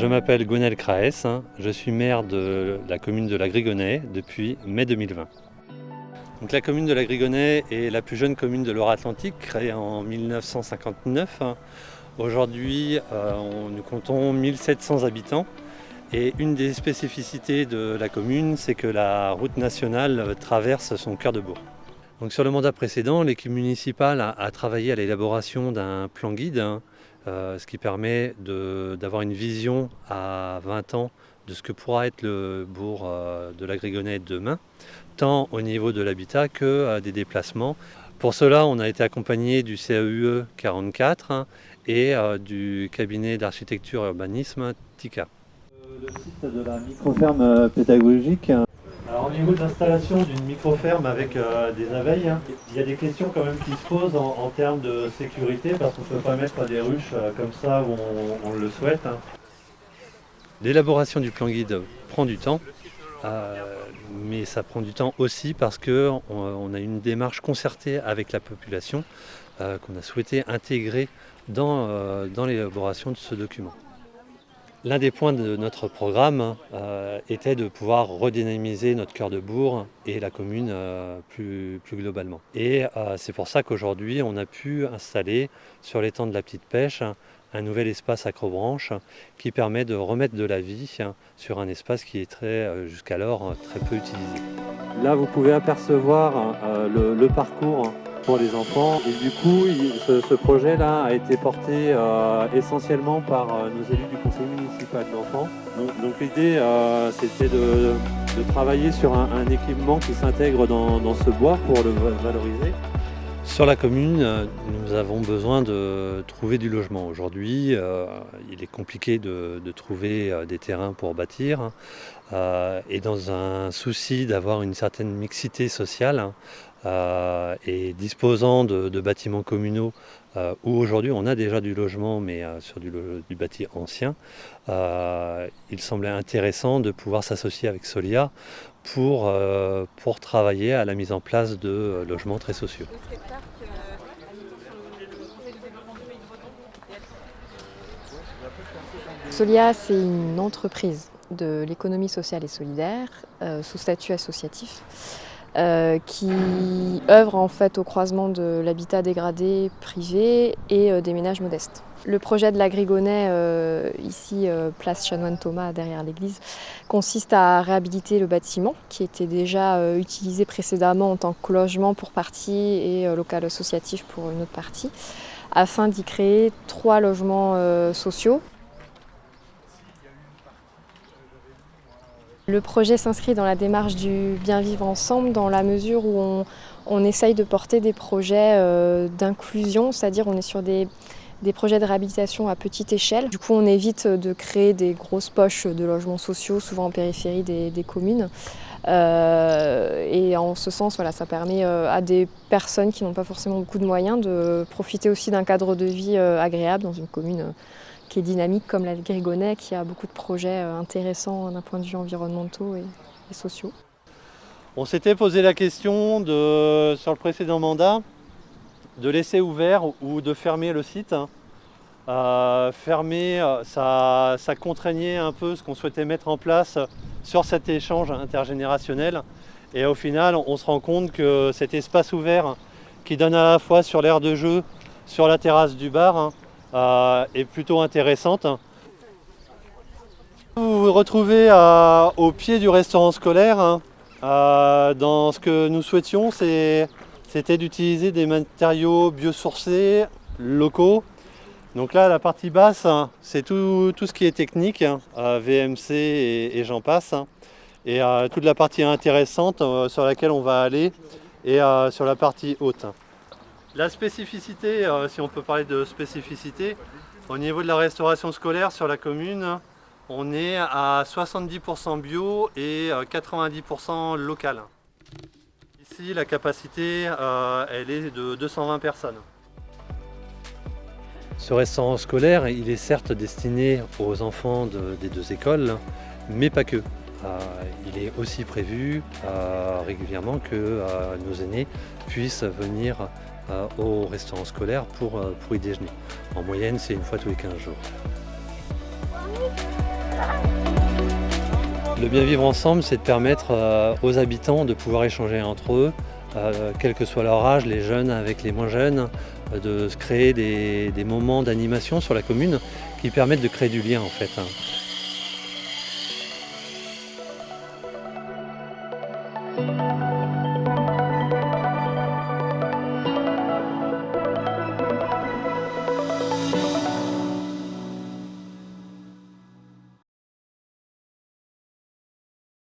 Je m'appelle Gonel Craes, je suis maire de la commune de La Grigonnet depuis mai 2020. Donc, la commune de La Grigonnet est la plus jeune commune de Loire-Atlantique, créée en 1959. Aujourd'hui, nous comptons 1700 habitants et une des spécificités de la commune, c'est que la route nationale traverse son cœur de bourg. Donc, sur le mandat précédent, l'équipe municipale a travaillé à l'élaboration d'un plan guide, ce qui permet d'avoir une vision à 20 ans de ce que pourra être le bourg de La Grigonnet demain, tant au niveau de l'habitat que des déplacements. Pour cela, on a été accompagné du CAUE 44 et du cabinet d'architecture et urbanisme TICA. Le site de la microferme pédagogique. Alors, au niveau de l'installation d'une microferme avec des abeilles, il y a des questions quand même qui se posent en termes de sécurité, parce qu'on ne peut pas mettre des ruches comme ça où on le souhaite. L'élaboration du plan guide prend du temps, mais ça prend du temps aussi parce qu'on a une démarche concertée avec la population qu'on a souhaité intégrer dans l'élaboration de ce document. L'un des points de notre programme était de pouvoir redynamiser notre cœur de bourg et la commune plus globalement. Et c'est pour ça qu'aujourd'hui, on a pu installer sur l'étang de la Petite Pêche un nouvel espace accrobranche qui permet de remettre de la vie sur un espace qui est jusqu'alors très peu utilisé. Là, vous pouvez apercevoir le parcours pour les enfants. Et du coup, ce projet-là a été porté essentiellement par nos élus du conseil municipal d'enfants. Donc l'idée, c'était de travailler sur un équipement qui s'intègre dans ce bois pour le valoriser. Sur la commune, nous avons besoin de trouver du logement. Aujourd'hui, il est compliqué de trouver des terrains pour bâtir. Et dans un souci d'avoir une certaine mixité sociale, et disposant de bâtiments communaux où aujourd'hui on a déjà du logement mais sur du bâti ancien, il semblait intéressant de pouvoir s'associer avec Solia pour travailler à la mise en place de logements très sociaux. Solia, c'est une entreprise de l'économie sociale et solidaire sous statut associatif qui œuvre en fait au croisement de l'habitat dégradé privé et des ménages modestes. Le projet de La Grigonnet, ici place Chanoine Thomas derrière l'église, consiste à réhabiliter le bâtiment qui était déjà utilisé précédemment en tant que logement pour partie et local associatif pour une autre partie, afin d'y créer 3 logements sociaux. Le projet s'inscrit dans la démarche du bien vivre ensemble dans la mesure où on essaye de porter des projets d'inclusion, c'est-à-dire on est sur des projets de réhabilitation à petite échelle. Du coup, on évite de créer des grosses poches de logements sociaux, souvent en périphérie des communes. Et en ce sens, voilà, ça permet à des personnes qui n'ont pas forcément beaucoup de moyens de profiter aussi d'un cadre de vie agréable dans une commune qui est dynamique comme La Grigonnet, qui a beaucoup de projets intéressants d'un point de vue environnementaux et sociaux. On s'était posé la question sur le précédent mandat de laisser ouvert ou de fermer le site. Fermer, ça contraignait un peu ce qu'on souhaitait mettre en place sur cet échange intergénérationnel. Et au final, on se rend compte que cet espace ouvert qui donne à la fois sur l'aire de jeu, sur la terrasse du bar, est plutôt intéressante. Vous vous retrouvez au pied du restaurant scolaire. Dans ce que nous souhaitions, c'était d'utiliser des matériaux biosourcés, locaux. Donc là, la partie basse, c'est tout ce qui est technique, VMC et j'en passe. Et toute la partie intéressante sur laquelle on va aller, et sur la partie haute. La spécificité, si on peut parler de spécificité, au niveau de la restauration scolaire sur la commune, on est à 70% bio et 90% local. Ici, la capacité, elle est de 220 personnes. Ce restaurant scolaire, il est certes destiné aux enfants des 2 écoles, mais pas que. Il est aussi prévu régulièrement que nos aînés puissent venir au restaurant scolaire pour y déjeuner. En moyenne, c'est une fois tous les 15 jours. Le bien vivre ensemble, c'est de permettre aux habitants de pouvoir échanger entre eux, quel que soit leur âge, les jeunes avec les moins jeunes, de se créer des moments d'animation sur la commune qui permettent de créer du lien en fait, hein.